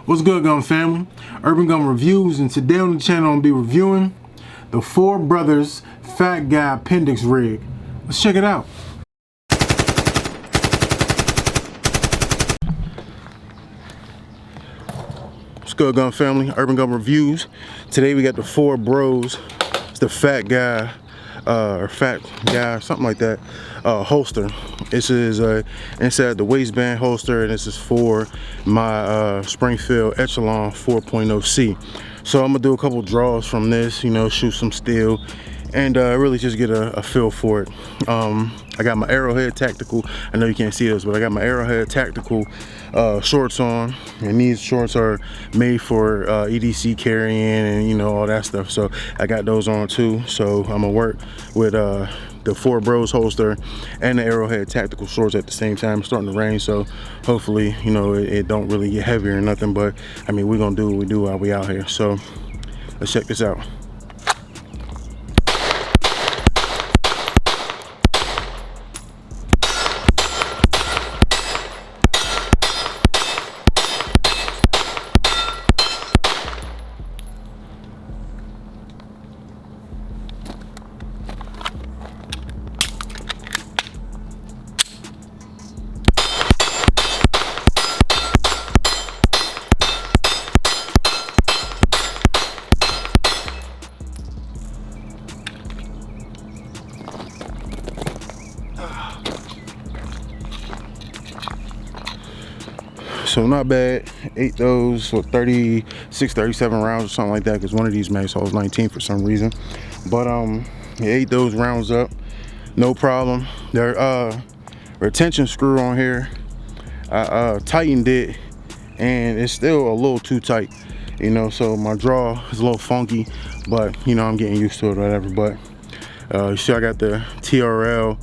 What's good, gun family? Urban Gun Reviews, and today on the channel I'm gonna be reviewing the Four Brothers Fat Guy Appendix rig. Let's check it out. What's good, gun family? Urban Gun Reviews. Today we got the Four Bros. It's the Fat Guy or Fat Guy, something like that, holster. This is inside the waistband holster, and this is for my Springfield Echelon 4.0C. So I'm gonna do a couple draws from this, you know, shoot some steel, and really just get a feel for it. I got my Arrowhead Tactical. I know you can't see this, but I got my Arrowhead Tactical shorts on, and these shorts are made for EDC carrying and, you know, all that stuff. So I got those on too. So I'm gonna work with the Four Bros holster and the Arrowhead Tactical shorts at the same time. It's starting to rain, so hopefully, you know, it don't really get heavier or nothing. But I mean, we're gonna do what we do while we out here. So let's check this out. So not bad. Ate those for 36, 37 rounds or something like that, because one of these mags holds 19 for some reason. But ate those rounds up, no problem. Their retention screw on here, I tightened it, and it's still a little too tight, you know. So my draw is a little funky, but you know, I'm getting used to it, whatever. But you see, I got the TRL,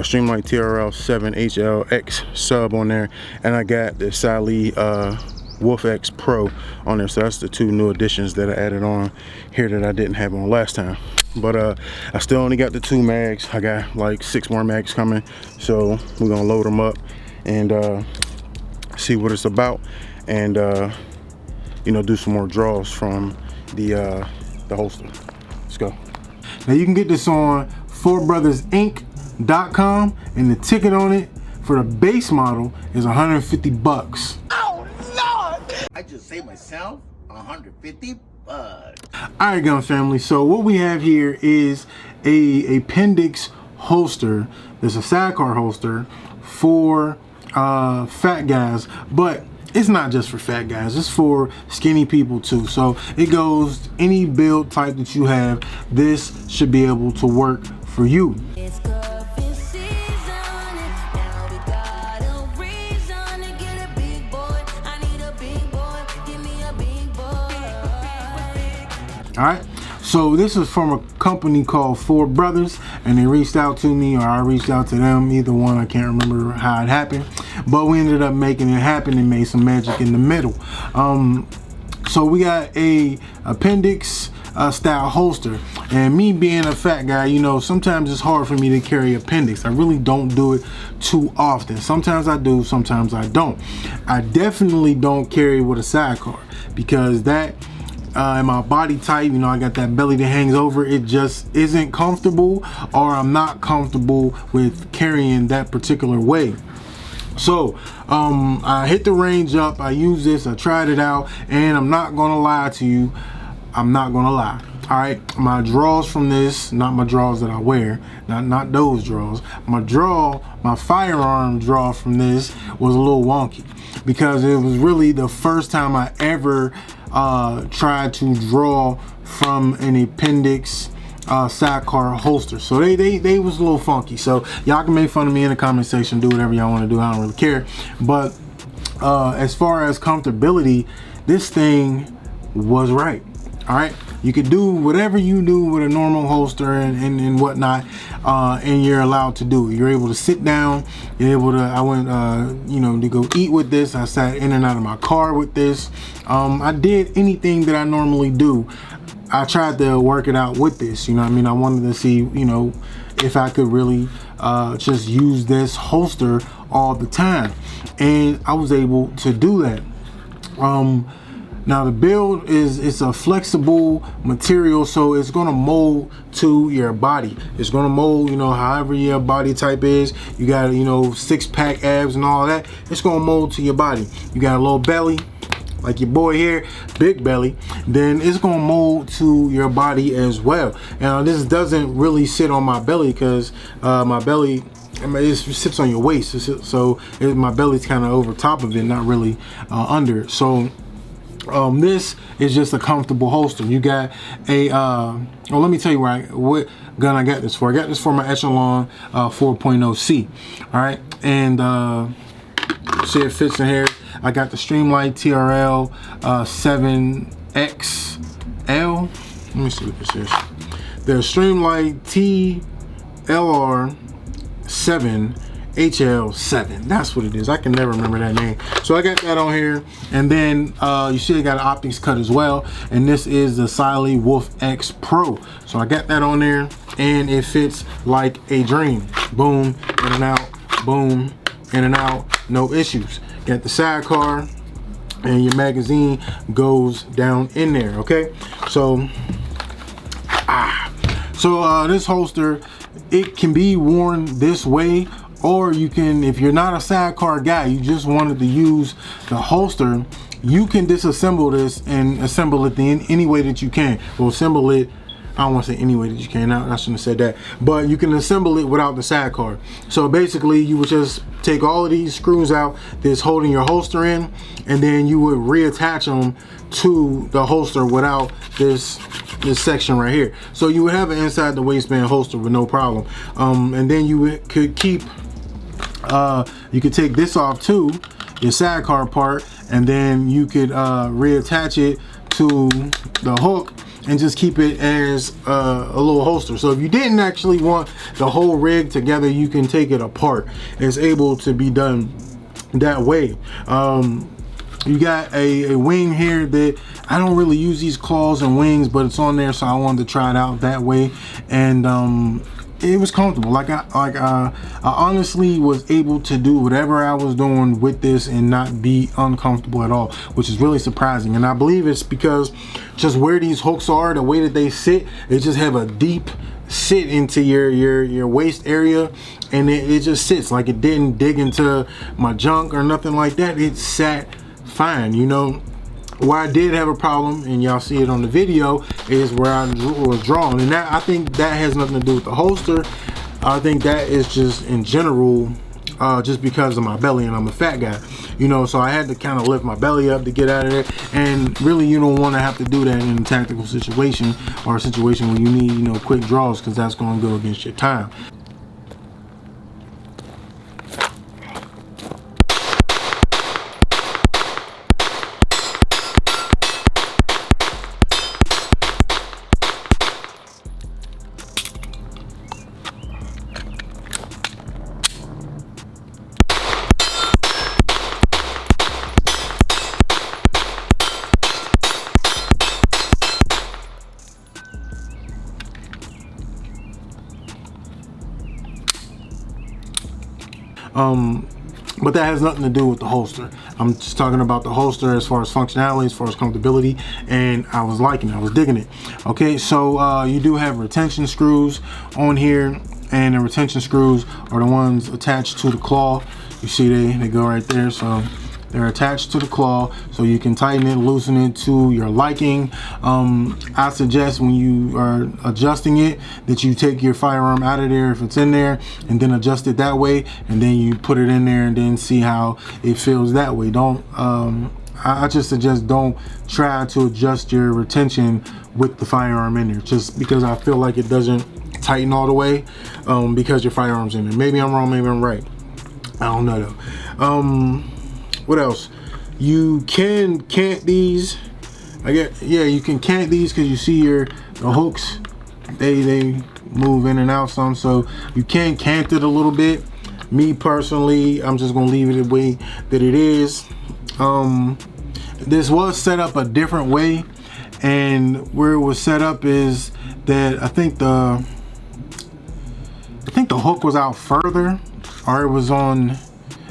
Streamline TRL 7 HLX sub on there, and I got the Sally Wolf X Pro on there. So that's the two new additions that I added on here that I didn't have on last time. But I still only got the 2 mags. I got like 6 more mags coming, so we're gonna load them up and see what it's about, and you know, do some more draws from the holster. Let's go. Now you can get this on fourbrotherinc.com, and the ticket on it for the base model is 150 bucks. Oh Lord! I just saved myself 150 bucks. Alright, gun family, so what we have here is a appendix holster. There's a sidecar holster for fat guys, but it's not just for fat guys, it's for skinny people too. So it goes any build type that you have, this should be able to work for you. Alright, so this is from a company called Four Brothers, and they reached out to me, or I reached out to them, either one. I can't remember how it happened, but we ended up making it happen and made some magic in the middle. So we got a appendix style holster, and me being a fat guy, you know, sometimes it's hard for me to carry appendix. I really don't do it too often. Sometimes I do, sometimes I don't. I definitely don't carry with a sidecar, because that in my body type, you know, I got that belly that hangs over, it just isn't comfortable, or I'm not comfortable with carrying that particular way. So I hit the range up, I used this, I tried it out, and I'm not gonna lie to you, I'm not gonna lie. All right, my draws from this, not my draws that I wear, not those draws, my firearm draw from this was a little wonky, because it was really the first time I ever tried to draw from an appendix sidecar holster. So they was a little funky. So y'all can make fun of me in the comment section, do whatever y'all want to do, I don't really care. But as far as comfortability, this thing was right. All right, you could do whatever you do with a normal holster and whatnot, and you're allowed to do it. You're able to sit down, you're able to, I went you know, to go eat with this, I sat in and out of my car with this, I did anything that I normally do. I tried to work it out with this, you know what I mean? I wanted to see, you know, if I could really just use this holster all the time, and I was able to do that. Now the build it's a flexible material, so it's gonna mold to your body. It's gonna mold, you know, however your body type is. You got, you know, 6-pack abs and all that. It's gonna mold to your body. You got a little belly, like your boy here, big belly, then it's gonna mold to your body as well. Now this doesn't really sit on my belly because my belly, I mean, it sits on your waist, so my belly's kind of over top of it, not really under. So this is just a comfortable holster. You got a well, let me tell you what gun I got this for. I got this for my Echelon 4.0C. all right, and see, it fits in here. I got the Streamlight TRL 7XL. Let me see what this is. The Streamlight TLR 7 HL7, that's what it is. I can never remember that name. So I got that on here, and then you see I got an optics cut as well, and this is the Siley Wolf X Pro. So I got that on there, and it fits like a dream. Boom, in and out, boom, in and out, no issues. Got the sidecar, and your magazine goes down in there. Okay, so this holster, it can be worn this way, or you can, if you're not a sidecar guy, you just wanted to use the holster, you can disassemble this and assemble it in any way that you can. Well, assemble it, I don't want to say any way that you can, I shouldn't have said that, but you can assemble it without the sidecar. So basically you would just take all of these screws out that's holding your holster in, and then you would reattach them to the holster without this section right here. So you would have an inside the waistband holster with no problem. And then you could keep, you could take this off too, your sidecar part, and then you could reattach it to the hook and just keep it as a little holster. So if you didn't actually want the whole rig together, you can take it apart. It's able to be done that way. You got a wing here that I don't really use these claws and wings, but it's on there, so I wanted to try it out that way, and it was comfortable. I honestly was able to do whatever I was doing with this and not be uncomfortable at all, which is really surprising. And I believe it's because just where these hooks are, the way that they sit, they just have a deep sit into your waist area, and it just sits like it didn't dig into my junk or nothing like that. It sat fine, you know. Where I did have a problem, and y'all see it on the video, is where I was drawn, and that, I think that has nothing to do with the holster. I think that is just in general, just because of my belly, and I'm a fat guy, you know, so I had to kind of lift my belly up to get out of there. And really, you don't want to have to do that in a tactical situation, or a situation where you need, you know, quick draws, because that's going to go against your time. But that has nothing to do with the holster. I'm just talking about the holster as far as functionality, as far as comfortability, and I was liking it, I was digging it. Okay, so you do have retention screws on here, and the retention screws are the ones attached to the claw. You see they go right there, so they're attached to the claw, so you can tighten it, loosen it to your liking. I suggest when you are adjusting it that you take your firearm out of there if it's in there, and then adjust it that way, and then you put it in there and then see how it feels that way. Don't I just suggest don't try to adjust your retention with the firearm in there, just because I feel like it doesn't tighten all the way, because your firearm's in there. Maybe I'm wrong, maybe I'm right, I don't know though. What else? You can cant these. Yeah, you can cant these, because you see the hooks, they move in and out some, so you can cant it a little bit. Me personally, I'm just gonna leave it the way that it is. This was set up a different way, and where it was set up is that I think the hook was out further, or it was on.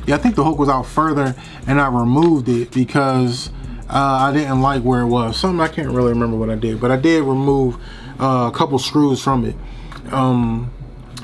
Yeah, I think the hook was out further, and I removed it because I didn't like where it was. Something I can't really remember what I did, but I did remove a couple screws from it.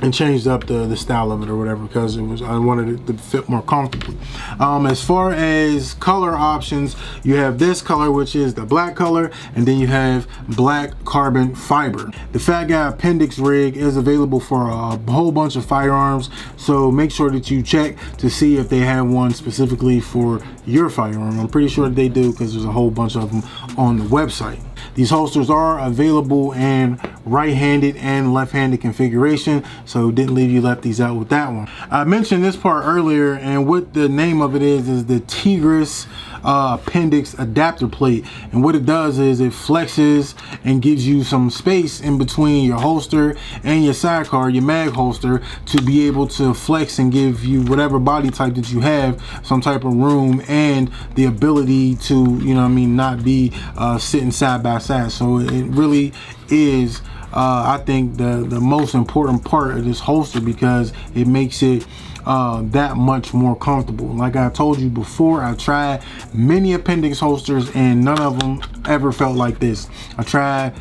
And changed up the style of it or whatever, because I wanted it to fit more comfortably. As far as color options, you have this color, which is the black color, and then you have black carbon fiber. The Fat Guy Appendix rig is available for a whole bunch of firearms, so make sure that you check to see if they have one specifically for your firearm. I'm pretty sure that they do, because there's a whole bunch of them on the website. These holsters are available in right-handed and left-handed configuration, so didn't leave you lefties out with that one. I mentioned this part earlier, and what the name of it is the Tigris appendix adapter plate. And what it does is it flexes and gives you some space in between your holster and your sidecar, your mag holster, to be able to flex and give you whatever body type that you have some type of room and the ability to, you know what I mean, not be sitting side by side. So it really is I think the most important part of this holster, because it makes it that much more comfortable. Like I told you before, I tried many appendix holsters and none of them ever felt like this. I tried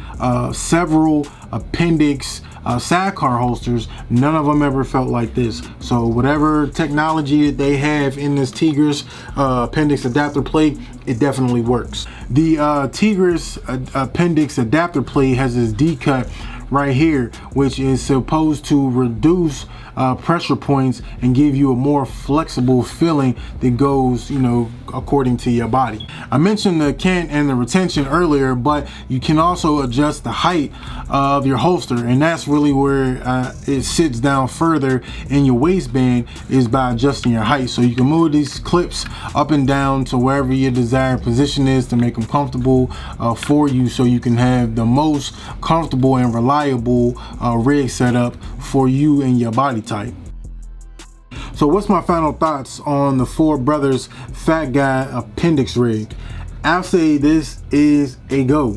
several appendix sidecar holsters, none of them ever felt like this. So whatever technology that they have in this Tigris appendix adapter plate, it definitely works. The Tigris appendix adapter plate has this D-cut right here, which is supposed to reduce pressure points and give you a more flexible feeling that goes, you know, according to your body. I mentioned the cant and the retention earlier, but you can also adjust the height of your holster, and that's really where it sits down further in your waistband, is by adjusting your height. So you can move these clips up and down to wherever your desired position is to make them comfortable for you, so you can have the most comfortable and reliable rig setup for you and your body type. So what's my final thoughts on the Four Brothers Fat Guy Appendix rig? I'll say this is a go,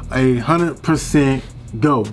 100% go.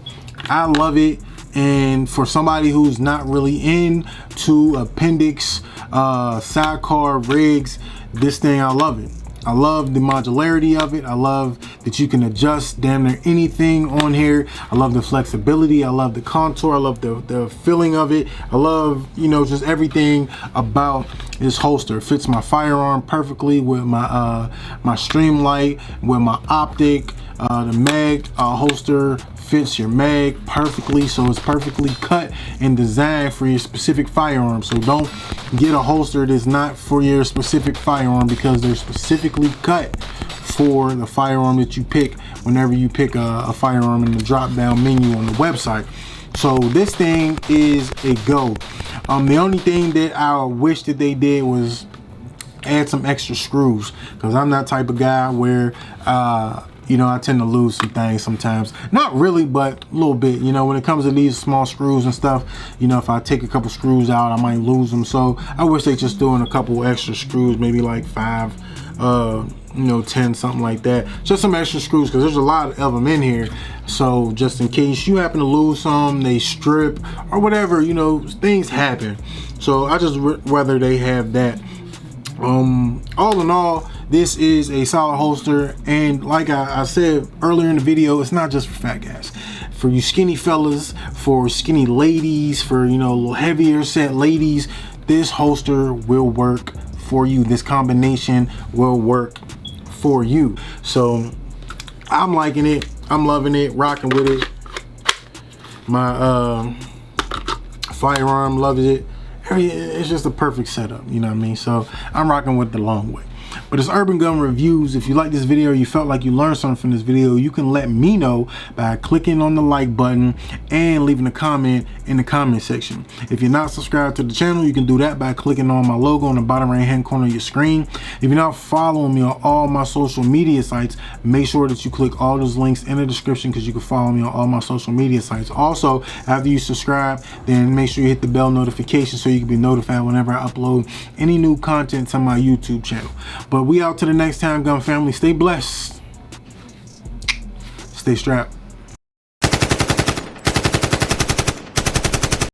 I love it, and for somebody who's not really into appendix sidecar rigs, this thing, I love it. I love the modularity of it. I love that you can adjust damn near anything on here. I love the flexibility. I love the contour. I love the feeling of it. I love, you know, just everything about this holster. It fits my firearm perfectly with my my Streamlight, with my optic. The mag holster fits your mag perfectly, so it's perfectly cut and designed for your specific firearm. So don't get a holster that's not for your specific firearm, because they're specifically cut for the firearm that you pick whenever you pick a firearm in the drop down menu on the website. So this thing is a go. The only thing that I wish that they did was add some extra screws, because I'm that type of guy where you know, I tend to lose some things sometimes. Not really, but a little bit. You know, when it comes to these small screws and stuff, you know, if I take a couple screws out, I might lose them. So I wish they just threw in a couple extra screws, maybe like 5, you know, 10, something like that. Just some extra screws, because there's a lot of them in here. So just in case you happen to lose some, they strip or whatever, you know, things happen. So I just rather they have that. All in all, this is a solid holster, and like I said earlier in the video, it's not just for fat guys. For you skinny fellas, for skinny ladies, for, you know, a little heavier set ladies, this holster will work for you. This combination will work for you. So I'm liking it. I'm loving it, rocking with it. My firearm loves it. It's just a perfect setup, you know what I mean? So I'm rocking with the long way. But it's Urban Gun Reviews. If you like this video, or you felt like you learned something from this video, you can let me know by clicking on the like button and leaving a comment in the comment section. If you're not subscribed to the channel, you can do that by clicking on my logo on the bottom right hand corner of your screen. If you're not following me on all my social media sites, make sure that you click all those links in the description, because you can follow me on all my social media sites. Also, after you subscribe, then make sure you hit the bell notification so you can be notified whenever I upload any new content to my YouTube channel. But we out to the next time, gun family. Stay blessed. Stay strapped.